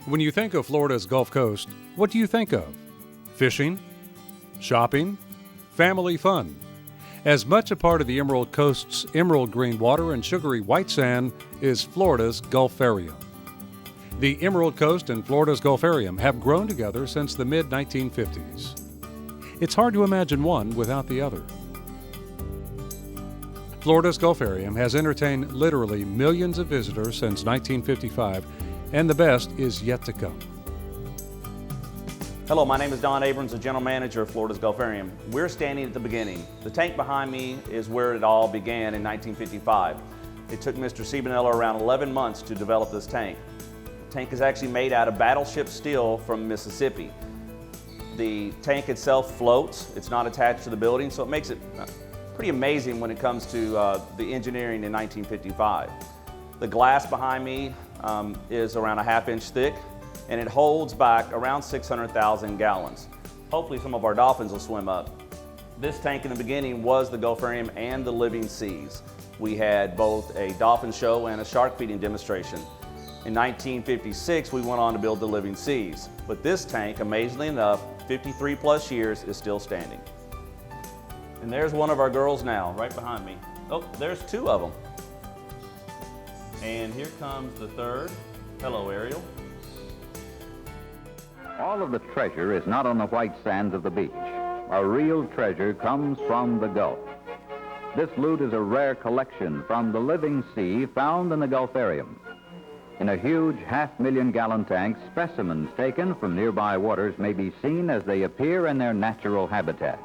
When you think of Florida's Gulf Coast, what do you think of? Fishing? Shopping? Family fun? As much a part of the Emerald Coast's emerald green water and sugary white sand is Florida's Gulfarium. The Emerald Coast and Florida's Gulfarium have grown together since the mid-1950s. It's hard to imagine one without the other. Florida's Gulfarium has entertained literally millions of visitors since 1955, and the best is yet to come. Hello, my name is Don Abrams, the General Manager of Florida's Gulfarium. We're standing at the beginning. The tank behind me is where it all began in 1955. It took Mr. Siebenello around 11 months to develop this tank. The tank is actually made out of battleship steel from Mississippi. The tank itself floats. It's not attached to the building, so it makes it pretty amazing when it comes to the engineering in 1955. The glass behind me is around a ½ inch thick, and it holds back around 600,000 gallons. Hopefully some of our dolphins will swim up. This tank in the beginning was the Gulfarium and the Living Seas. We had both a dolphin show and a shark feeding demonstration. In 1956, we went on to build the Living Seas. But this tank, amazingly enough, 53 plus years, is still standing. And there's one of our girls now, right behind me. Oh, there's two of them. And here comes the third. Hello, Ariel. All of the treasure is not on the white sands of the beach. A real treasure comes from the Gulf. This loot is a rare collection from the living sea found in the Gulfarium. In a huge half-million-gallon tank, specimens taken from nearby waters may be seen as they appear in their natural habitat.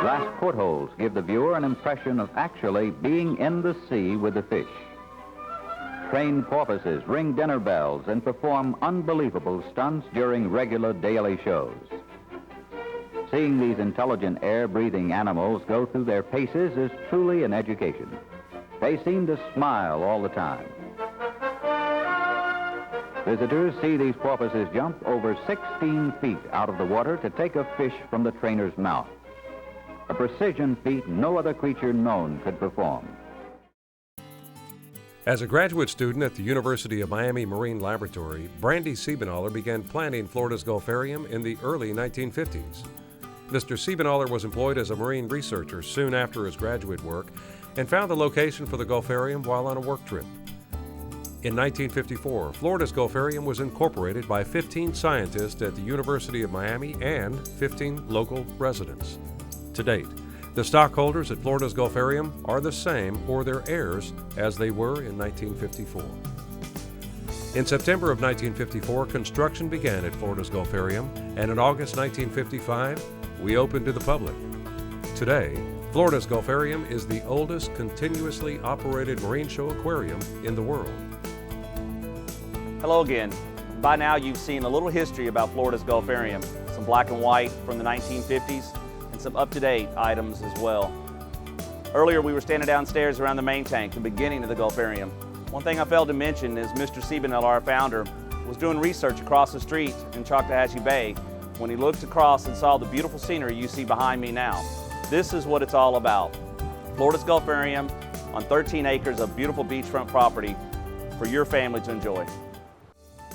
Glass portholes give the viewer an impression of actually being in the sea with the fish. Trained porpoises ring dinner bells and perform unbelievable stunts during regular daily shows. Seeing these intelligent air-breathing animals go through their paces is truly an education. They seem to smile all the time. Visitors see these porpoises jump over 16 feet out of the water to take a fish from the trainer's mouth. A precision feat no other creature known could perform. As a graduate student at the University of Miami Marine Laboratory, Brandy Siebenaller began planning Florida's Gulfarium in the early 1950s. Mr. Siebenaller was employed as a marine researcher soon after his graduate work and found the location for the Gulfarium while on a work trip. In 1954, Florida's Gulfarium was incorporated by 15 scientists at the University of Miami and 15 local residents. To date, the stockholders at Florida's Gulfarium are the same or their heirs as they were in 1954. In September of 1954, construction began at Florida's Gulfarium, and in August 1955, we opened to the public. Today, Florida's Gulfarium is the oldest continuously operated marine show aquarium in the world. Hello again. By now you've seen a little history about Florida's Gulfarium, some black and white from the 1950s, and some up-to-date items as well. Earlier we were standing downstairs around the main tank, the beginning of the Gulfarium. One thing I failed to mention is Mr. Siebenello, our founder, was doing research across the street in Choctawhatchee Bay when he looked across and saw the beautiful scenery you see behind me now. This is what it's all about. Florida's Gulfarium on 13 acres of beautiful beachfront property for your family to enjoy.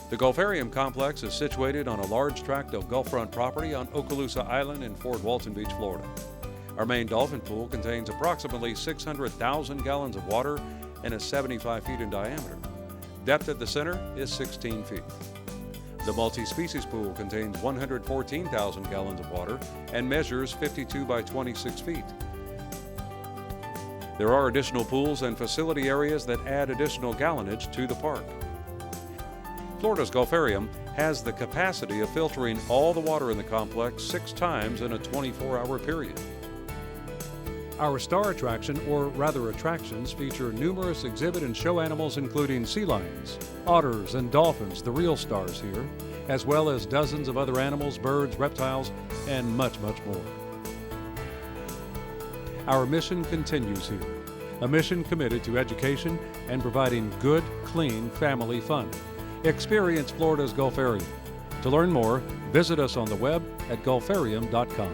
The Gulfarium complex is situated on a large tract of Gulffront property on Okaloosa Island in Fort Walton Beach, Florida. Our main dolphin pool contains approximately 600,000 gallons of water and is 75 feet in diameter. Depth at the center is 16 feet. The multi-species pool contains 114,000 gallons of water and measures 52 by 26 feet. There are additional pools and facility areas that add additional gallonage to the park. Florida's Gulfarium has the capacity of filtering all the water in the complex 6 times in a 24-hour period. Our star attraction, or rather attractions, feature numerous exhibit and show animals including sea lions, otters, and dolphins, the real stars here, as well as dozens of other animals, birds, reptiles, and much, much more. Our mission continues here, a mission committed to education and providing good, clean family fun. Experience Florida's Gulfarium. To learn more, visit us on the web at gulfarium.com.